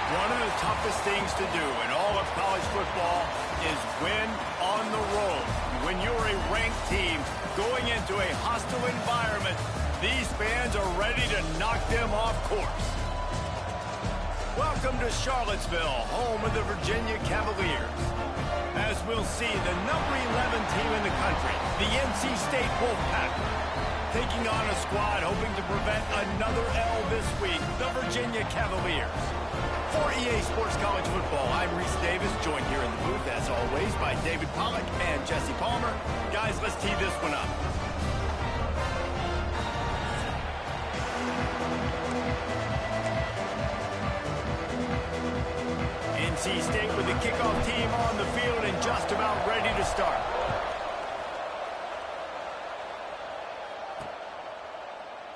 One of the toughest things to do in all of college football is win on the road. When you're a ranked team going into a hostile environment, these fans are ready to knock them off course. Welcome to Charlottesville, home of the Virginia Cavaliers. As we'll see, the number 11 team in the country, the NC State Wolfpack, taking on a squad hoping to prevent another L this week, the Virginia Cavaliers. For EA Sports College Football, I'm Reese Davis, joined here in the booth, as always, by David Pollack and Jesse Palmer. Guys, let's tee this one up. NC State with the kickoff team on the field and just about ready to start.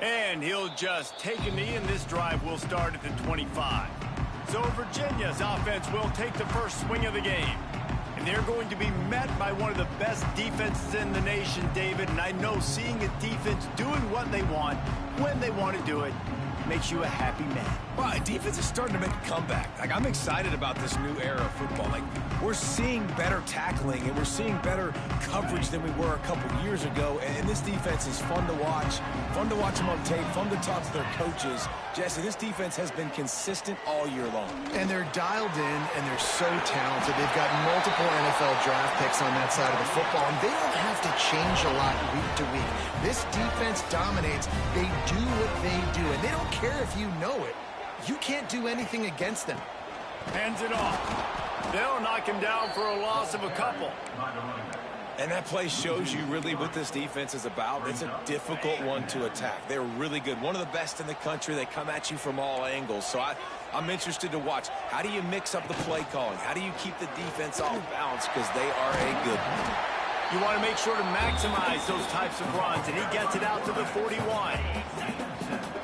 And he'll just take a knee, and this drive will start at the 25. So Virginia's offense will take the first swing of the game. And they're going to be met by one of the best defenses in the nation, David. And I know seeing a defense doing what they want, when they want to do it, makes you a happy man. Well, defense is starting to make a comeback. I'm excited about this new era of football. We're seeing better tackling, and we're seeing better coverage than we were a couple years ago. And this defense is fun to watch them on tape, fun to talk to their coaches. Jesse, this defense has been consistent all year long. And they're dialed in, and they're so talented. They've got multiple NFL draft picks on that side of the football, and they don't have to change a lot week to week. This defense dominates. They do what they do, and they don't care if you know it. You can't do anything against them. Hands it off. They'll knock him down for a loss of a couple. And that play shows you really what this defense is about. It's a difficult one to attack. They're really good. One of the best in the country. They come at you from all angles. So I'm interested to watch. How do you mix up the play calling? How do you keep the defense off balance? Because they are a good one. You want to make sure to maximize those types of runs, and he gets it out to the 41.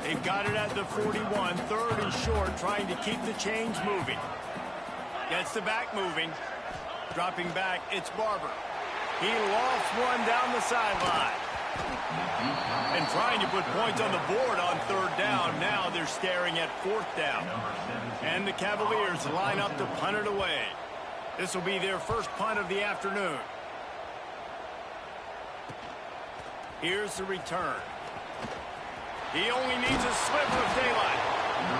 They've got it at the 41, third and short, trying to keep the chains moving. Gets the back moving. Dropping back, it's Barber. He lofts one down the sideline. And trying to put points on the board on third down. Now they're staring at fourth down. And the Cavaliers line up to punt it away. This will be their first punt of the afternoon. Here's the return. He only needs a sliver of daylight.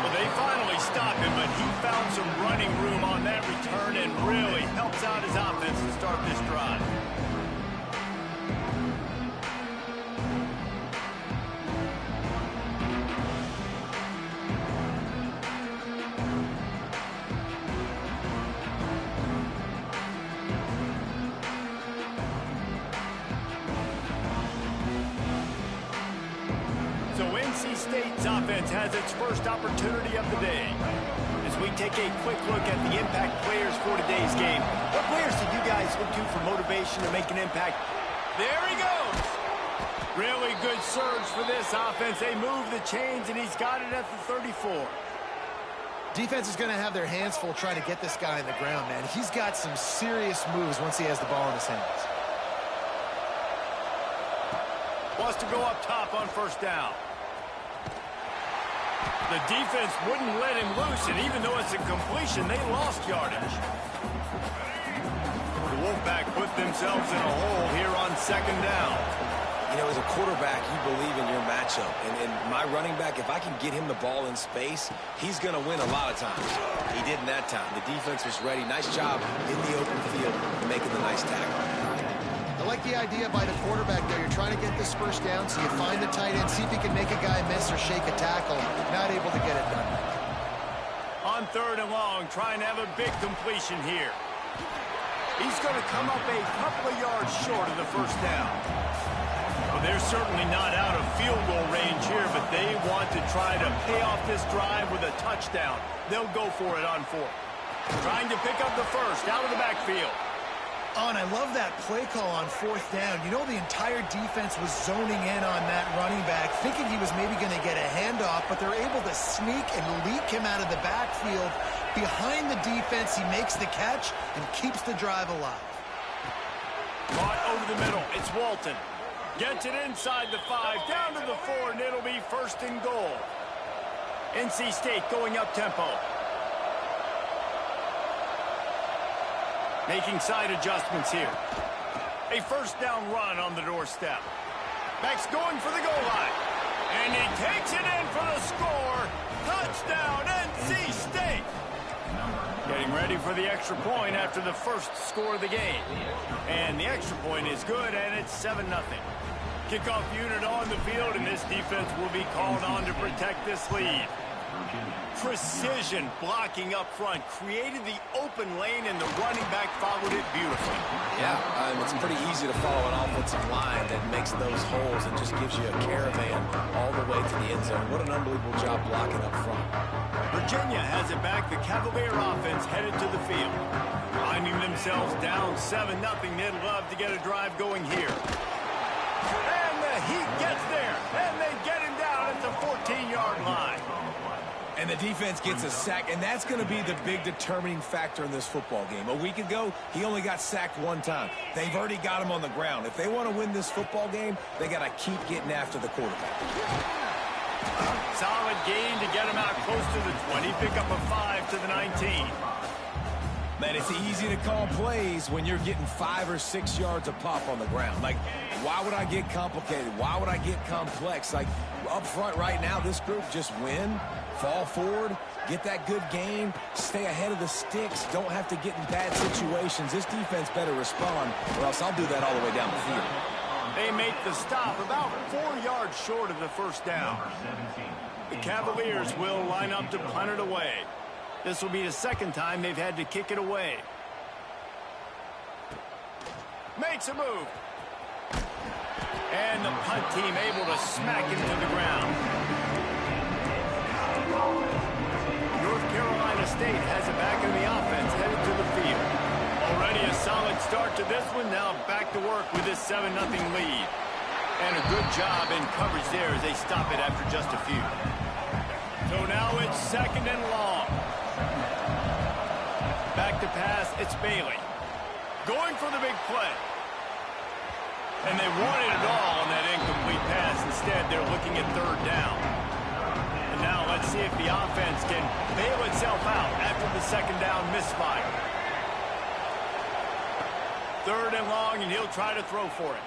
Well, they finally stopped him, but he found some running room on that return and really helps out his offense to start this drive. So NC State's offense has its first opportunity of the day. As we take a quick look at the impact players for today's game, what players did you guys look to for motivation to make an impact? There he goes! Really good surge for this offense. They move the chains, and he's got it at the 34. Defense is going to have their hands full trying to get this guy on the ground, man. He's got some serious moves once he has the ball in his hands. Wants to go up top on first down. The defense wouldn't let him loose, and even though it's a completion, they lost yardage. The Wolfpack put themselves in a hole here on second down. You know, as a quarterback, you believe in your matchup. And my running back, if I can get him the ball in space, he's going to win a lot of times. He did in that time. The defense was ready. Nice job in the open field making the nice tackle. I like the idea by the quarterback there. You're trying to get this first down, so you find the tight end, see if you can make a guy miss or shake a tackle. Not able to get it done. On third and long, trying to have a big completion here. He's going to come up a couple of yards short of the first down. Well, they're certainly not out of field goal range here, but they want to try to pay off this drive with a touchdown. They'll go for it on fourth. Trying to pick up the first out of the backfield. Oh, and I love that play call on fourth down. You know, the entire defense was zoning in on that running back, thinking he was maybe going to get a handoff, but they're able to sneak and leak him out of the backfield. Behind the defense, he makes the catch and keeps the drive alive. Caught over the middle. It's Walton. Gets it inside the 5, down to the 4, and it'll be first and goal. NC State going up tempo. Making side adjustments here. A first down run on the doorstep. Max going for the goal line. And he takes it in for the score. Touchdown, NC State. Getting ready for the extra point after the first score of the game. And the extra point is good, and it's 7-0. Kickoff unit on the field, and this defense will be called on to protect this lead. Precision blocking up front created the open lane, and the running back followed it beautifully. Yeah, it's pretty easy to follow an offensive line that makes those holes and just gives you a caravan all the way to the end zone. What an unbelievable job blocking up front. Virginia has it back. The Cavalier offense headed to the field. Finding themselves down 7-0, they'd love to get a drive going here. And the Heat gets there, and they get him down at the 14-yard line. And the defense gets a sack, and that's going to be the big determining factor in this football game. A week ago, he only got sacked one time. They've already got him on the ground. If they want to win this football game, they got to keep getting after the quarterback. Solid gain to get him out close to the 20. Pick up a 5 to the 19. Man, it's easy to call plays when you're getting 5 or 6 yards a pop on the ground. Like, why would I get complicated? Why would I get complex? Like, up front right now, this group just win, fall forward, get that good gain, stay ahead of the sticks, don't have to get in bad situations. This defense better respond, or else I'll do that all the way down the field. They make the stop about 4 yards short of the first down. The Cavaliers will line up to punt it away. This will be the second time they've had to kick it away. Makes a move. And the punt team able to smack him to the ground. North Carolina State has it back in the offense, headed to the field. Already a solid start to this one. Now back to work with this 7-0 lead. And a good job in coverage there as they stop it after just a few. So now it's 2nd and long. Back to pass, it's Bailey. Going for the big play. And they wanted it all on that incomplete pass. Instead, they're looking at 3rd down. And now let's see if the offense can bail itself out after the 2nd down misfire. 3rd and long, and he'll try to throw for it.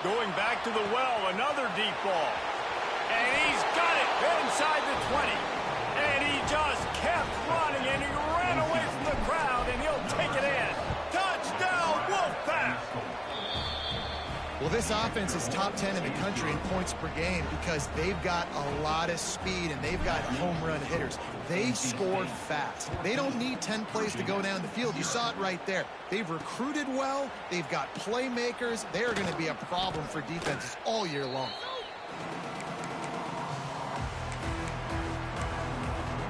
Going back to the well, another deep ball. And he's got it inside the 20. And he just kept running, and he ran away from the crowd, and he'll take it in. Touchdown, Wolfpack! Well, this offense is top 10 in the country in points per game because they've got a lot of speed and they've got home run hitters. They score fast. They don't need 10 plays to go down the field. You saw it right there. They've recruited well. They've got playmakers. They're going to be a problem for defenses all year long.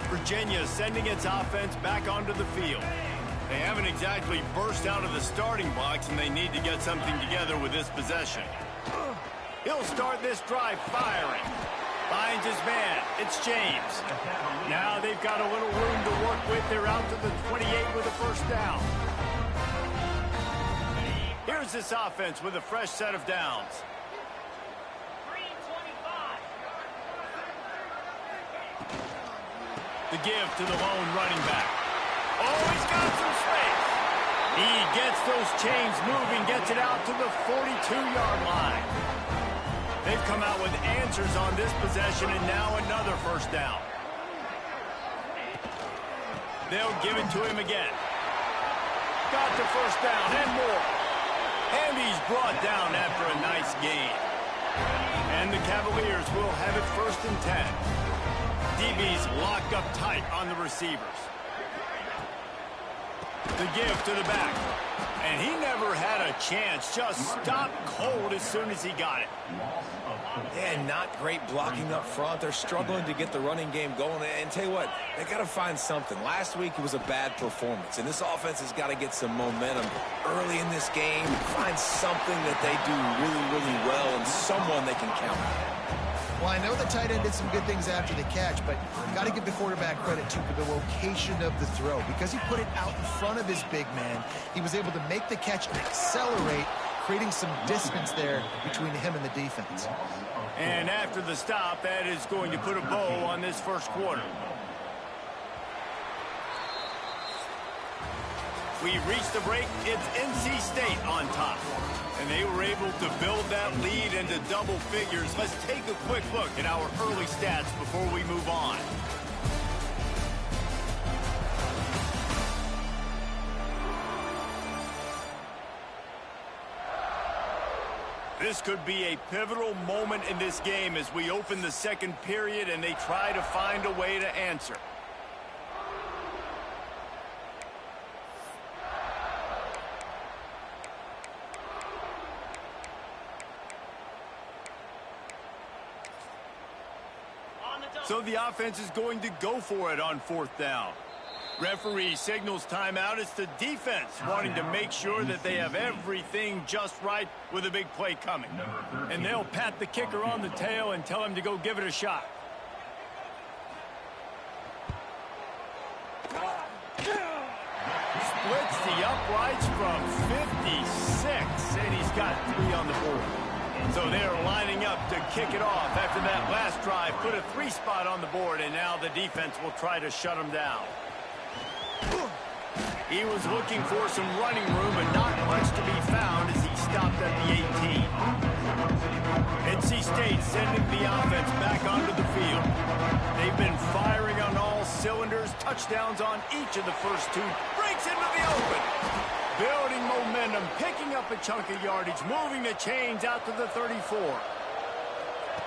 Virginia sending its offense back onto the field. They haven't exactly burst out of the starting blocks, and they need to get something together with this possession. He'll start this drive firing. Finds his man. It's James. Now they've got a little room to work with. They're out to the 28 with a first down. Here's this offense with a fresh set of downs. The give to the lone running back. Oh, he's got some space. He gets those chains moving, gets it out to the 42-yard line. They've come out with answers on this possession, and now another first down. They'll give it to him again. Got the first down and more. And he's brought down after a nice gain. And the Cavaliers will have it 1st and 10. DB's locked up tight on the receivers. The give to the back. And he never had a chance. Just stopped cold as soon as he got it. Yeah, not great blocking up front. They're struggling to get the running game going. And tell you what, they got to find something. Last week it was a bad performance, and this offense has got to get some momentum early in this game. Find something that they do really, really well and someone they can count on. Well, I know the tight end did some good things after the catch, but you've got to give the quarterback credit, too, for the location of the throw. Because he put it out in front of his big man, he was able to make the catch and accelerate, creating some distance there between him and the defense. And after the stop, that is going to put a bow on this first quarter. We reached the break. It's NC State on top. And they were able to build that lead into double figures. Let's take a quick look at our early stats before we move on. This could be a pivotal moment in this game as we open the second period and they try to find a way to answer. So the offense is going to go for it on fourth down. Referee signals timeout. It's the defense wanting to make sure that they have everything just right with a big play coming. And they'll pat the kicker on the tail and tell him to go give it a shot. Splits the uprights from 56, and he's got 3 on the board. So they're lining up to kick it off after that last drive. Put a 3 spot on the board, and now the defense will try to shut him down. He was looking for some running room, but not much to be found as he stopped at the 18. NC State sending the offense back onto the field. They've been firing on all cylinders. Touchdowns on each of the first 2. Breaks into the open. Building momentum, picking up a chunk of yardage, moving the chains out to the 34.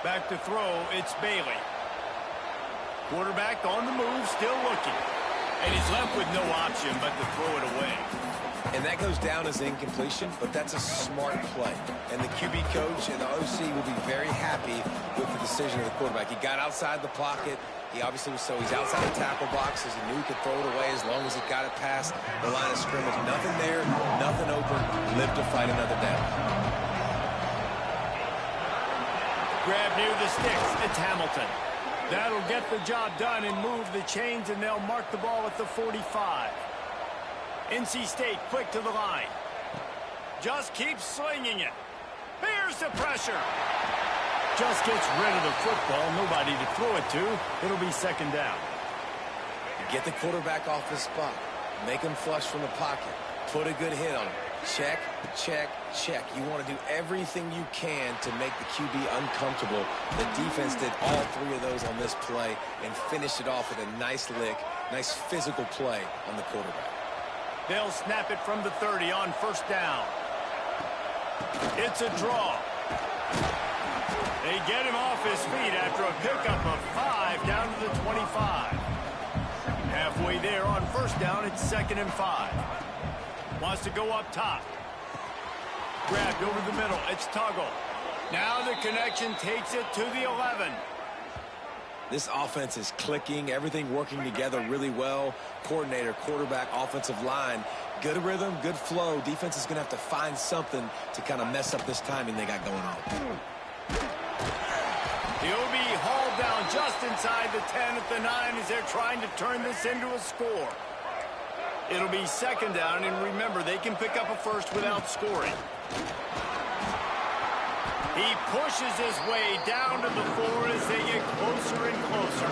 Back to throw, it's Bailey. Quarterback on the move, still looking. And he's left with no option but to throw it away. And that goes down as incompletion, but that's a smart play. And the QB coach and the OC will be very happy with the decision of the quarterback. He got outside the pocket. He obviously was he's outside the tackle box as he knew he could throw it away as long as he got it past the line of scrimmage. Nothing there, nothing open. Live to fight another down. Grab near the sticks. It's Hamilton. That'll get the job done and move the chains, and they'll mark the ball at the 45. NC State quick to the line. Just keeps slinging it. Bears the pressure. Just gets rid of the football. Nobody to throw it to. It'll be second down. Get the quarterback off his spot. Make him flush from the pocket. Put a good hit on him. Check, check, check. You want to do everything you can to make the QB uncomfortable. The defense did all 3 of those on this play and finished it off with a nice lick, nice physical play on the quarterback. They'll snap it from the 30 on first down. It's a draw. They get him off his feet after a pickup of 5 down to the 25. Halfway there on first down, it's 2nd and 5. Wants to go up top. Grabbed over the middle. It's Tuggle. Now the connection takes it to the 11. This offense is clicking. Everything working together really well. Coordinator, quarterback, offensive line. Good rhythm, good flow. Defense is going to have to find something to kind of mess up this timing they got going on. He'll be hauled down just inside the 10 at the 9 as they're trying to turn this into a score. It'll be second down, and remember, they can pick up a first without scoring. He pushes his way down to the 4 as they get closer and closer.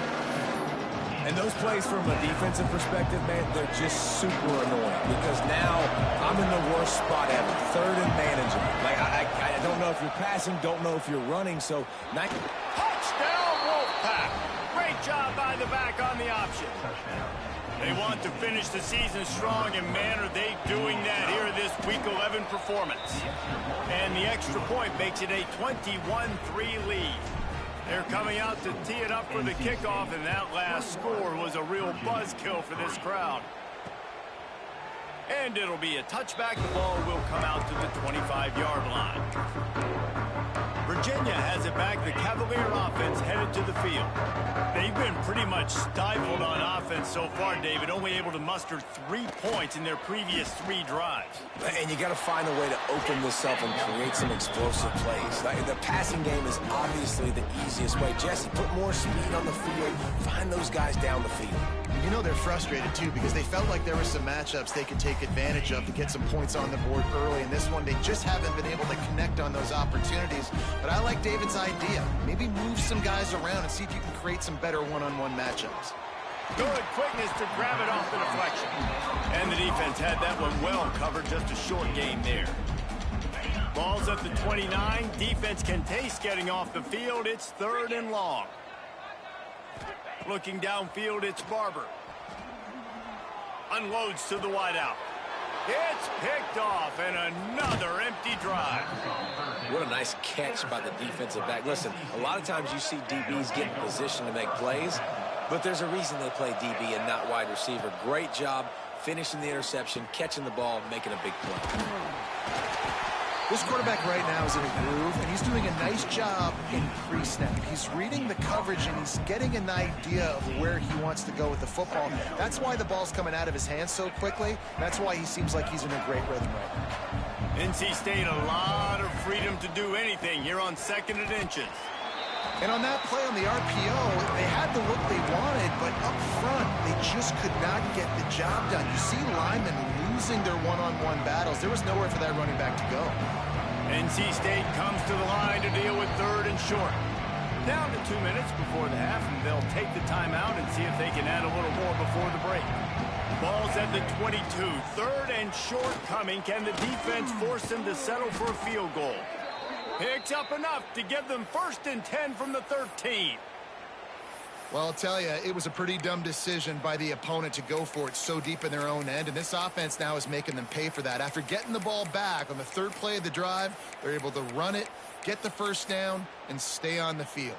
And those plays from a defensive perspective, man, they're just super annoying because now I'm in the worst spot ever. 3rd and management. Like, I don't know if you're passing, don't know if you're running, so... Touchdown, Wolfpack! Great job by the back on the option. They want to finish the season strong, and man, are they doing that here this Week 11 performance. And the extra point makes it a 21-3 lead. They're coming out to tee it up for the kickoff, and that last score was a real buzzkill for this crowd. And it'll be a touchback. The ball will come out to the 25-yard line. Virginia has it back. The Cavalier offense headed to the field. They've been pretty much stifled on offense so far, David, only able to muster 3 points in their previous 3 drives. And you got to find a way to open this up and create some explosive plays. Like, the passing game is obviously the easiest way. Jesse, put more speed on the field. Find those guys down the field. You know they're frustrated, too, because they felt like there were some matchups they could take advantage of to get some points on the board early. In this one, they just haven't been able to connect on those opportunities. But I like David's idea. Maybe move some guys around and see if you can create some better one-on-one matchups. Good quickness to grab it off the deflection. And the defense had that one well covered, just a short game there. Ball's at the 29. Defense can taste getting off the field. It's 3rd and long. Looking downfield, it's Barber. Unloads to the wideout. It's picked off, and another empty drive. What a nice catch by the defensive back. Listen, a lot of times you see DBs get in position to make plays, but there's a reason they play DB and not wide receiver. Great job finishing the interception, catching the ball, making a big play. This quarterback right now is in a groove, and he's doing a nice job in pre-snap. He's reading the coverage, and he's getting an idea of where he wants to go with the football. That's why the ball's coming out of his hands so quickly. That's why he seems like he's in a great rhythm right now. NC State, a lot of freedom to do anything here on 2nd and inches. And on that play on the RPO, they had the look they wanted, but up front, they just could not get the job done. You see linemen losing their one-on-one battles. There was nowhere for that running back to go. NC State comes to the line to deal with 3rd and short. Down to 2 minutes before the half, and they'll take the timeout and see if they can add a little more before the break. Ball's at the 22. 3rd and short coming. Can the defense force them to settle for a field goal? Picks up enough to give them 1st and 10 from the 13. Well, I'll tell you, it was a pretty dumb decision by the opponent to go for it so deep in their own end, and this offense now is making them pay for that. After getting the ball back on the 3rd play of the drive, they're able to run it, get the 1st down, and stay on the field.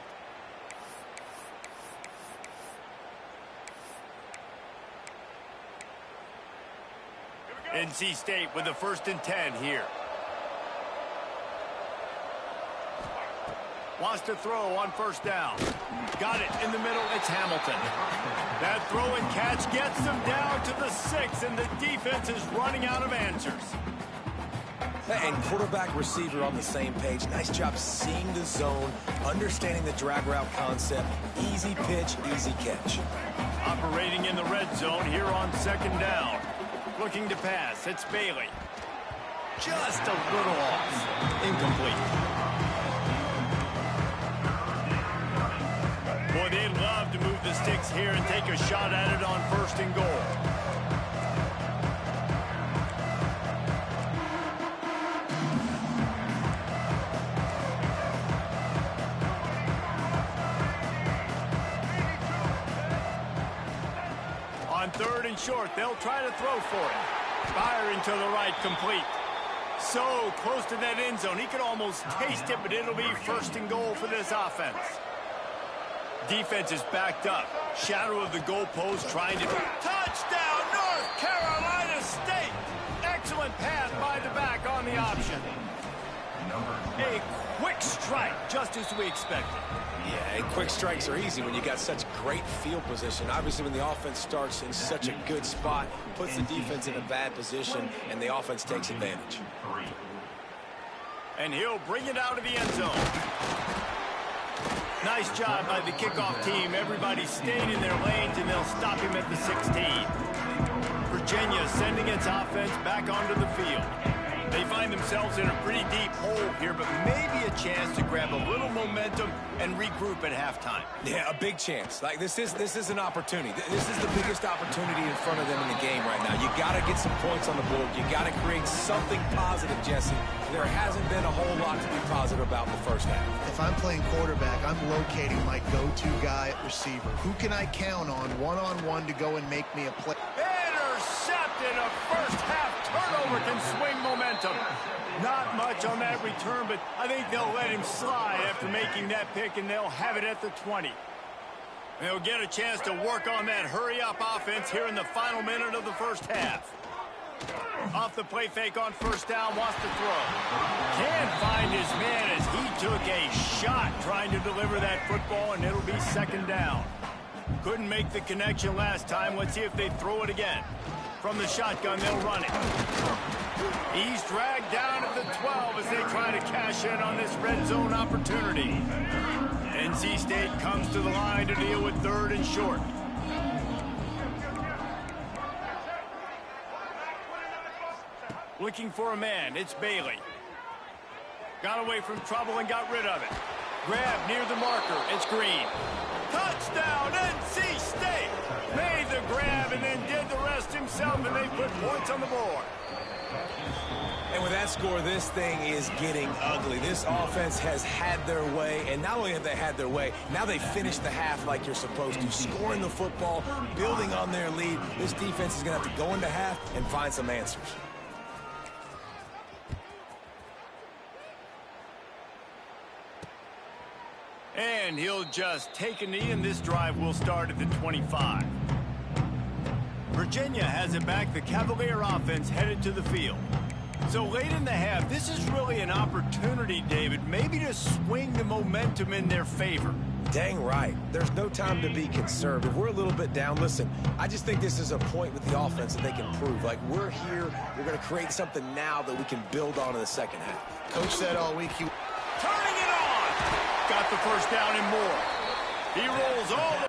NC State with the 1st and 10 here. Wants to throw on 1st down. Got it in the middle. It's Hamilton. That throw and catch gets them down to the 6, and the defense is running out of answers. And quarterback receiver on the same page. Nice job seeing the zone, understanding the drag route concept. Easy pitch, easy catch. Operating in the red zone here on 2nd down. Looking to pass. It's Bailey. Just a little off. Incomplete. Boy, they'd love to move the sticks here and take a shot at it on 1st and goal. On 3rd and short, they'll try to throw for it. Firing to the right, complete. So close to that end zone, he could almost taste it, but it'll be 1st and goal for this offense. Defense is backed up. Shadow of the goalpost trying to... Touchdown, North Carolina State! Excellent pass by the back on the option. A quick strike, just as we expected. Yeah, and quick strikes are easy when you got such great field position. Obviously, when the offense starts in such a good spot, puts the defense in a bad position, and the offense takes advantage. And he'll bring it out of the end zone. Nice job by the kickoff team. Everybody stayed in their lanes, and they'll stop him at the 16. Virginia sending its offense back onto the field. They find themselves in a pretty deep hole here, but maybe a chance to grab a little momentum and regroup at halftime. Yeah, a big chance. Like, this is an opportunity. This is the biggest opportunity in front of them in the game right now. You got to get some points on the board. You got to create something positive, Jesse. There hasn't been a whole lot to be positive about in the 1st half. If I'm playing quarterback, I'm locating my go-to guy at receiver. Who can I count on one-on-one to go and make me a play? Intercepted. A 1st half turnover can swing momentum. Not much on that return, but I think they'll let him slide after making that pick, and they'll have it at the 20. They'll get a chance to work on that hurry-up offense here in the final minute of the 1st half. Off the play fake on 1st down, wants to throw. Can't find his man as he took a shot trying to deliver that football, and it'll be 2nd down. Couldn't make the connection last time. Let's see if they throw it again. From the shotgun, they'll run it. He's dragged down at the 12 as they try to cash in on this red zone opportunity. NC State comes to the line to deal with 3rd and short. Looking for a man. It's Bailey. Got away from trouble and got rid of it. Grab near the marker. It's Green. Touchdown, NC State! grab and then did the rest himself, and they put points on the board. And with that score, this thing is getting ugly. This offense has had their way, and not only have they had their way, now they finish the half like you're supposed to, scoring the football, building on their lead. This defense is going to have to go into half and find some answers. And he'll just take a knee, and this drive will start at the 25. Virginia has it back. The Cavalier offense headed to the field. So late in the half, this is really an opportunity, David, maybe to swing the momentum in their favor. Dang right. There's no time to be conservative. We're a little bit down. Listen, I just think this is a point with the offense that they can prove. Like, we're here. We're going to create something now that we can build on in the second half. Coach said all week he... Turning it on! Got the first down and more. He rolls all the...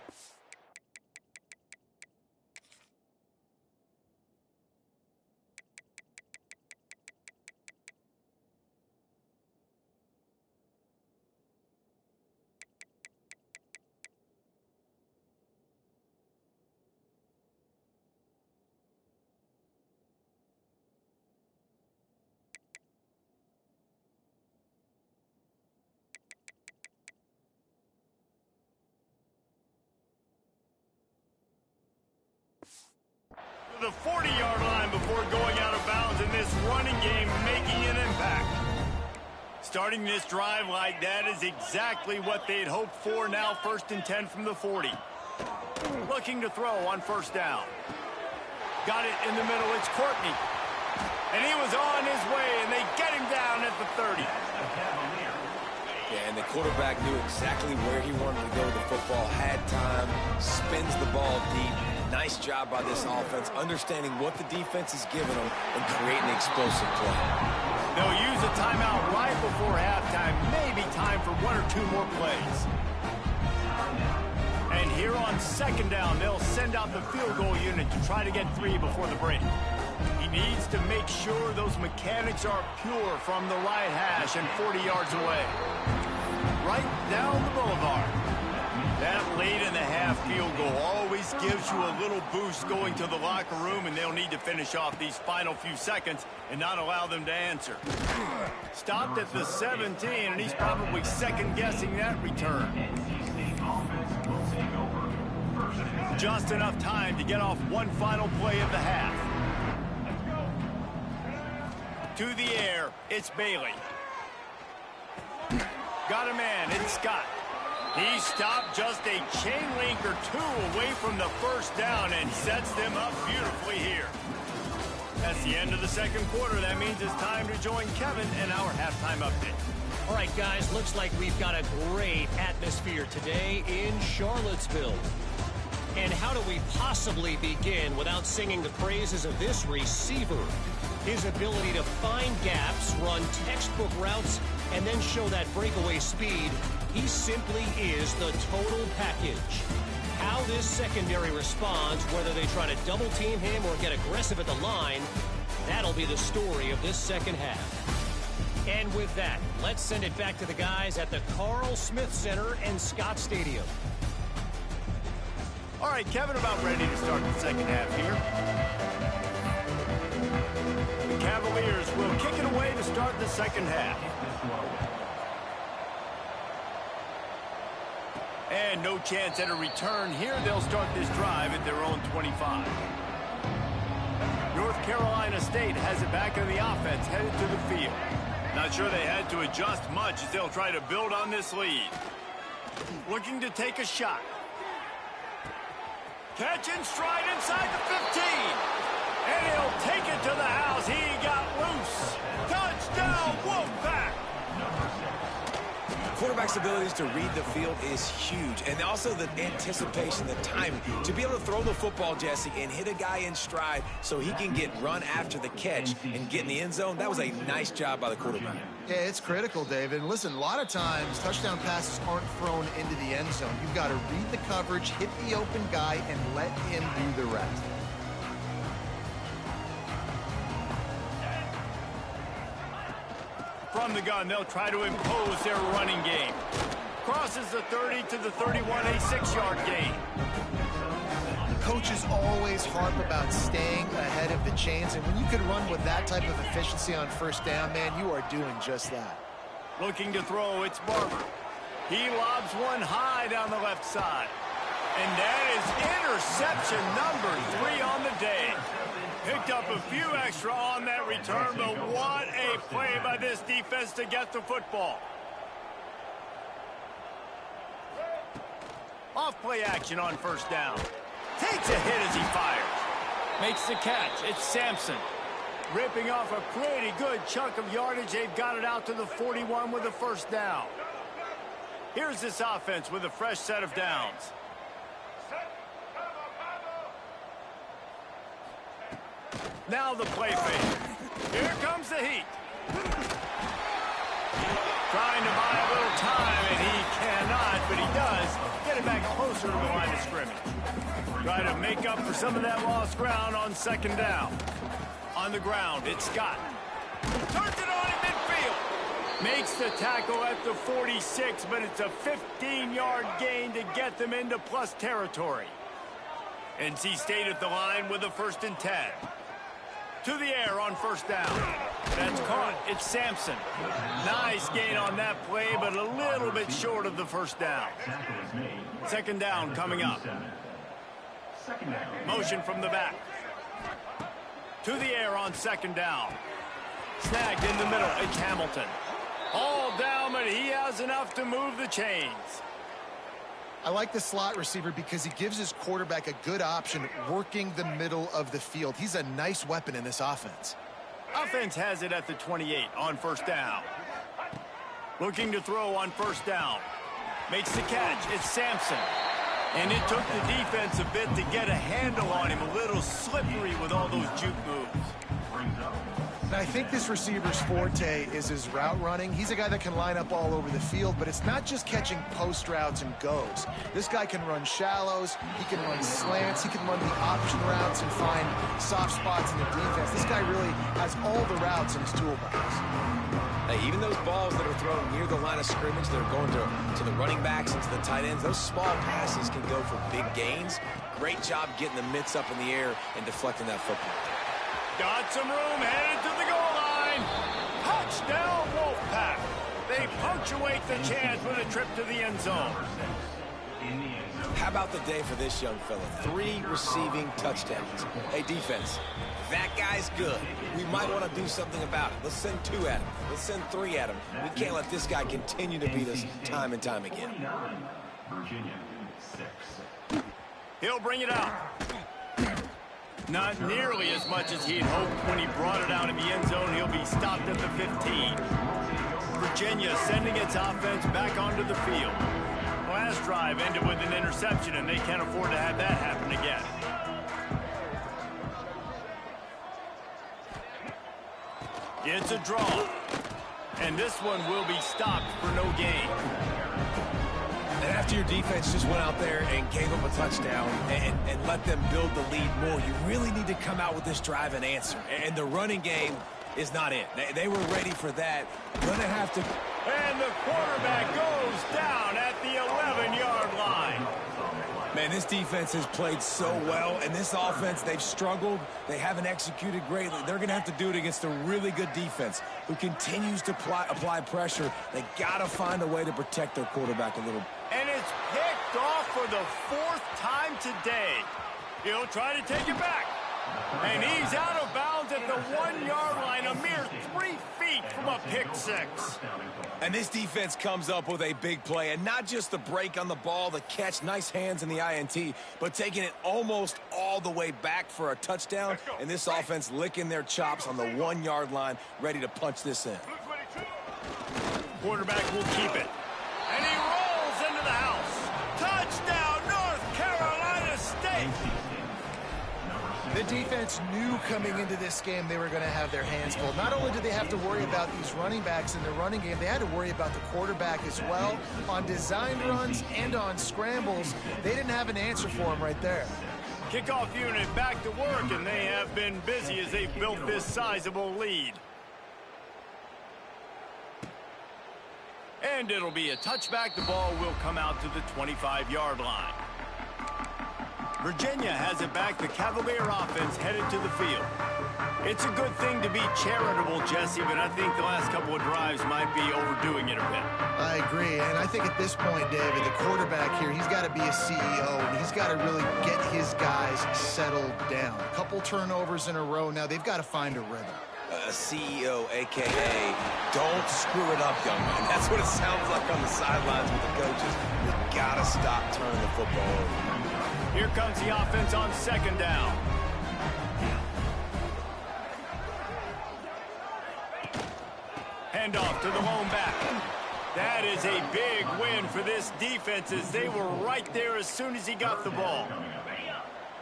the 40-yard line before going out of bounds, in this running game making an impact. Starting this drive like that is exactly what they'd hoped for. Now 1st and 10 from the 40. Looking to throw on first down. Got it in the middle. It's Courtney. And he was on his way, and they get him down at the 30. Yeah, and the quarterback knew exactly where he wanted to go with the football, had time, spins the ball deep. Nice job by this offense, understanding what the defense is giving them and creating explosive play. They'll use a timeout right before halftime, maybe time for 1 or 2 more plays. And here on 2nd down, they'll send out the field goal unit to try to get 3 before the break. He needs to make sure those mechanics are pure from the right hash and 40 yards away. Right down the boulevard. That late in the half field goal always gives you a little boost going to the locker room, and they'll need to finish off these final few seconds and not allow them to answer. Stopped at the 17, and he's probably second-guessing that return. Just enough time to get off one final play of the half. To the air, it's Bailey. Got a man, it's Scott. He stopped just a chain link or 2 away from the first down and sets them up beautifully here. That's the end of the second quarter. That means it's time to join Kevin in our halftime update. All right, guys, looks like we've got a great atmosphere today in Charlottesville. And how do we possibly begin without singing the praises of this receiver? His ability to find gaps, run textbook routes, and then show that breakaway speed. He simply is the total package. How this secondary responds, whether they try to double-team him or get aggressive at the line, that'll be the story of this second half. And with that, let's send it back to the guys at the Carl Smith Center and Scott Stadium. All right, Kevin, about ready to start the second half here. The Cavaliers will kick it away to start the second half. And no chance at a return here. They'll start this drive at their own 25. North Carolina State has it back in the offense, headed to the field. Not sure they had to adjust much as they'll try to build on this lead. Looking to take a shot. Catch and stride inside the 15. And he'll take it to the house. He got loose. Touchdown, Wolfpack. Quarterback's abilities to read the field is huge, and also the anticipation, the timing. To be able to throw the football, Jesse, and hit a guy in stride so he can get run after the catch and get in the end zone, that was a nice job by the quarterback. Yeah, it's critical, David. And listen, a lot of times, touchdown passes aren't thrown into the end zone. You've got to read the coverage, hit the open guy, and let him do the rest. From the gun, they'll try to impose their running game. Crosses the 30 to the 31, a 6-yard gain. coaches always harp about staying ahead of the chains, and when you can run with that type of efficiency on first down, man, you are doing just that. Looking to throw, it's Barber. He lobs one high down the left side. And that is interception number 3 on the day. Picked up a few extra on that return, but what a play by this defense to get the football. Off play action on first down. Takes a hit as he fires. Makes the catch. It's Sampson. Ripping off a pretty good chunk of yardage. They've got it out to the 41 with a first down. Here's this offense with a fresh set of downs. Now the play fake. Here comes the heat. Trying to buy a little time, and he cannot, but he does get it back closer to the line of scrimmage. Try to make up for some of that lost ground on second down. On the ground, it's Scott. Turns it on in midfield. Makes the tackle at the 46, but it's a 15-yard gain to get them into plus territory. NC State at the line with a 1st and 10. To the air on first down. That's caught. It's Sampson. Nice gain on that play, but a little bit short of the first down. Second down coming up. Motion from the back. To the air on second down. Snagged in the middle. It's Hamilton. All down, but he has enough to move the chains. I like the slot receiver because he gives his quarterback a good option working the middle of the field. He's a nice weapon in this offense. Offense has it at the 28 on first down. Looking to throw on first down. Makes the catch. It's Sampson. And it took the defense a bit to get a handle on him. A little slippery with all those juke moves. And I think this receiver's forte is his route running. He's a guy that can line up all over the field, but it's not just catching post routes and goes. This guy can run shallows, he can run slants, he can run the option routes and find soft spots in the defense. This guy really has all the routes in his toolbox. Hey, even those balls that are thrown near the line of scrimmage that are going to the running backs and to the tight ends, those small passes can go for big gains. Great job getting the mitts up in the air and deflecting that football. Got some room, headed to the goal line. Touchdown, Wolfpack. They punctuate the chance with a trip to the end zone. How about the day for this young fella? 3 receiving touchdowns. Hey, defense, that guy's good. We might want to do something about it. Let's send 2 at him. Let's send 3 at him. We can't let this guy continue to beat us time and time again. He'll bring it out. Not nearly as much as he had hoped when he brought it out in the end zone. He'll be stopped at the 15. Virginia sending its offense back onto the field. Last drive ended with an interception, and they can't afford to have that happen again. It's a draw. And this one will be stopped for no gain. And after your defense just went out there and gave up a touchdown and let them build the lead more, you really need to come out with this drive and answer. And the running game is not it. They were ready for that. Gonna have to. And the quarterback goes down at the 11-yard line. Man, this defense has played so well, and this offense, they've struggled. They haven't executed greatly. They're going to have to do it against a really good defense who continues to apply pressure. They got to find a way to protect their quarterback a little. And it's picked off for the 4th time today. He'll try to take it back. And he's out of bounds at the 1-yard line, a mere 3 feet from a pick 6. And this defense comes up with a big play, and not just the break on the ball, the catch, nice hands in the INT, but taking it almost all the way back for a touchdown, and this offense licking their chops on the 1-yard line, ready to punch this in. Quarterback will keep it. And he rolls into the house. Touchdown, North Carolina State! The defense knew coming into this game they were going to have their hands full. Not only did they have to worry about these running backs in the running game, they had to worry about the quarterback as well. On designed runs and on scrambles, they didn't have an answer for him right there. Kickoff unit back to work, and they have been busy as they've built this sizable lead. And it'll be a touchback. The ball will come out to the 25-yard line. Virginia has it back. The Cavalier offense headed to the field. It's a good thing to be charitable, Jesse, but I think the last couple of drives might be overdoing it a bit. I agree, and I think at this point, David, the quarterback here, he's got to be a CEO, and he's got to really get his guys settled down. A couple turnovers in a row. Now they've got to find a rhythm. A CEO, a.k.a. don't screw it up, young man. That's what it sounds like on the sidelines with the coaches. You got to stop turning the football over. Here comes the offense on second down. Handoff to the lone back. That is a big win for this defense as they were right there as soon as he got the ball.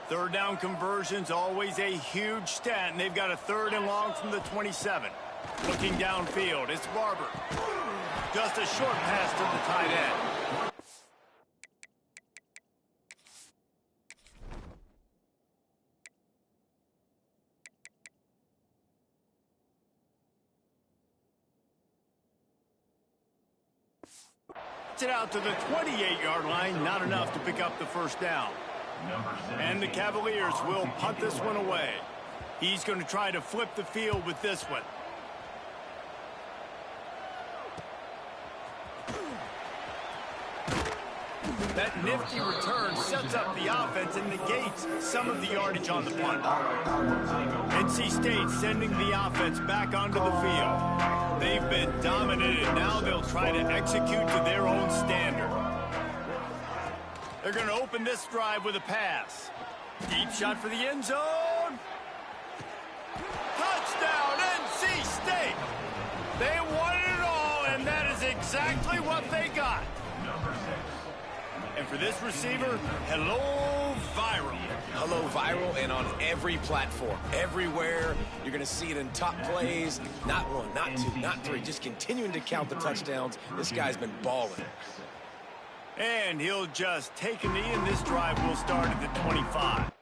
Third down conversions, always a huge stat, and they've got a 3rd and long from the 27. Looking downfield, it's Barber. Just a short pass to the tight end. It out to the 28-yard line, not enough to pick up the first down. And the Cavaliers will punt this one away. He's going to try to flip the field with this one. That nifty return sets up the offense and negates some of the yardage on the punt. NC State sending the offense back onto the field. They've been dominated. Now they'll try to execute to their own standard. They're going to open this drive with a pass. Deep shot for the end zone. Touchdown, NC State. They wanted it all, and that is exactly what they got. And for this receiver, hello, viral. Hello, viral, and on every platform, everywhere. You're going to see it in top plays. Not 1, not 2, not 3. Just continuing to count the touchdowns. This guy's been balling. And he'll just take a knee, and this drive will start at the 25.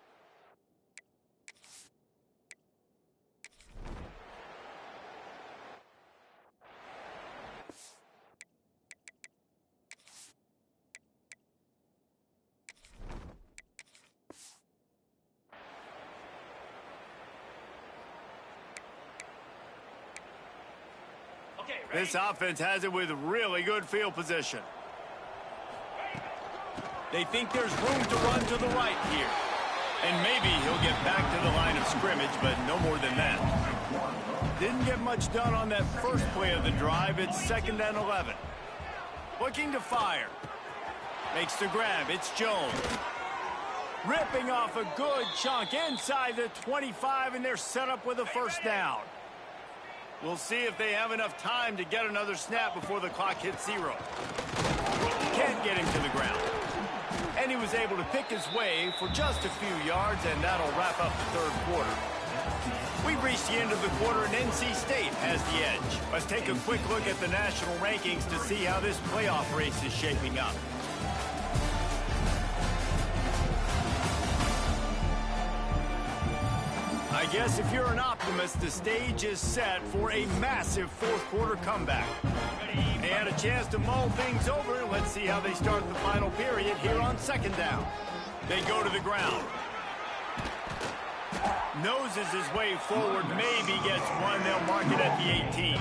This offense has it with really good field position. They think there's room to run to the right here. And maybe he'll get back to the line of scrimmage, but no more than that. Didn't get much done on that first play of the drive. It's 2nd and 11. Looking to fire. Makes the grab. It's Jones. Ripping off a good chunk inside the 25, and they're set up with a first down. We'll see if they have enough time to get another snap before the clock hits 0. Can't get him to the ground. And he was able to pick his way for just a few yards, and that'll wrap up the 3rd quarter. We've reached the end of the quarter, and NC State has the edge. Let's take a quick look at the national rankings to see how this playoff race is shaping up. I guess if you're an optimist, the stage is set for a massive 4th quarter comeback. They had a chance to mull things over. Let's see how they start the final period here on 2nd down. They go to the ground. Noses his way forward, maybe gets one. They'll mark it at the 18.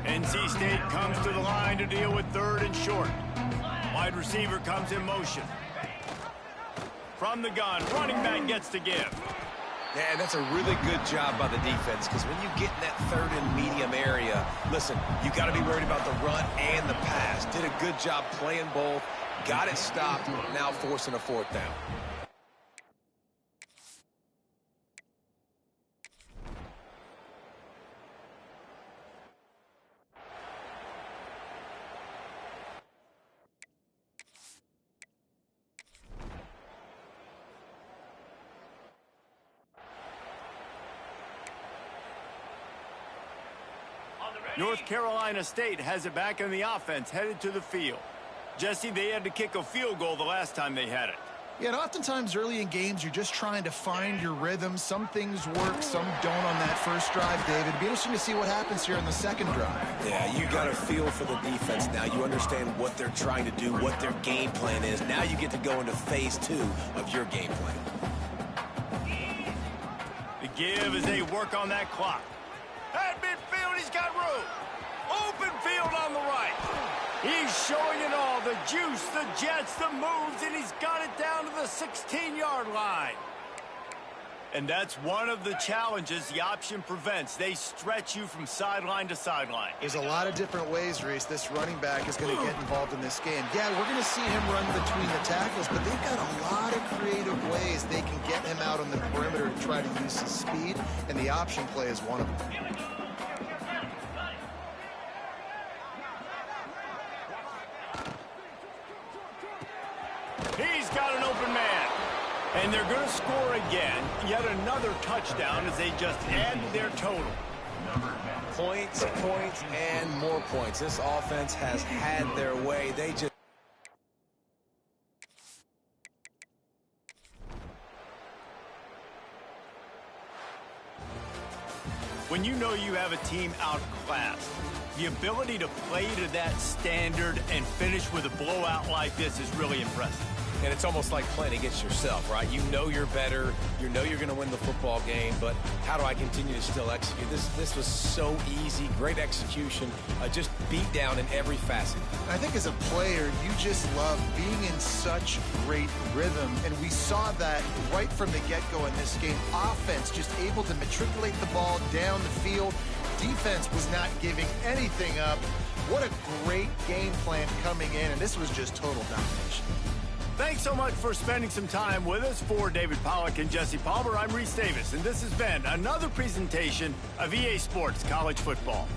NC State comes to the line to deal with 3rd and short. Wide receiver comes in motion. From the gun, running back gets to give. Yeah, that's a really good job by the defense, because when you get in that 3rd and medium area, listen, you got to be worried about the run and the pass. Did a good job playing both, got it stopped, now forcing a 4th down. North Carolina State has it back in the offense, headed to the field. Jesse, they had to kick a field goal the last time they had it. Yeah, and oftentimes early in games, you're just trying to find your rhythm. Some things work, some don't on that first drive, David. It'd be interesting to see what happens here in the second drive. Yeah, you got a feel for the defense now. You understand what they're trying to do, what their game plan is. Now you get to go into phase 2 of your game plan. The give as they work on that clock. At midfield, he's got room. Open field on the right. He's showing it all, the juice, the jets, the moves, and he's got it down to the 16-yard line. And that's one of the challenges the option prevents. They stretch you from sideline to sideline. There's a lot of different ways, Reese, this running back is going to get involved in this game. Yeah, we're going to see him run between the tackles, but they've got a lot of creative ways they can get him out on the perimeter to try to use his speed, and the option play is one of them. He's got an open man. And they're going to score again. Yet another touchdown as they just add to their total. Points, points, and more points. This offense has had their way. They just... When you know you have a team outclassed, the ability to play to that standard and finish with a blowout like this is really impressive. And it's almost like playing against yourself, right? You know you're better. You know you're going to win the football game, but how do I continue to still execute? This was so easy, great execution, just beat down in every facet. I think as a player, you just love being in such great rhythm, and we saw that right from the get-go in this game. Offense just able to matriculate the ball down the field. Defense was not giving anything up. What a great game plan coming in, and this was just total domination. Thanks so much for spending some time with us. For David Pollack and Jesse Palmer, I'm Reese Davis, and this has been another presentation of EA Sports College Football.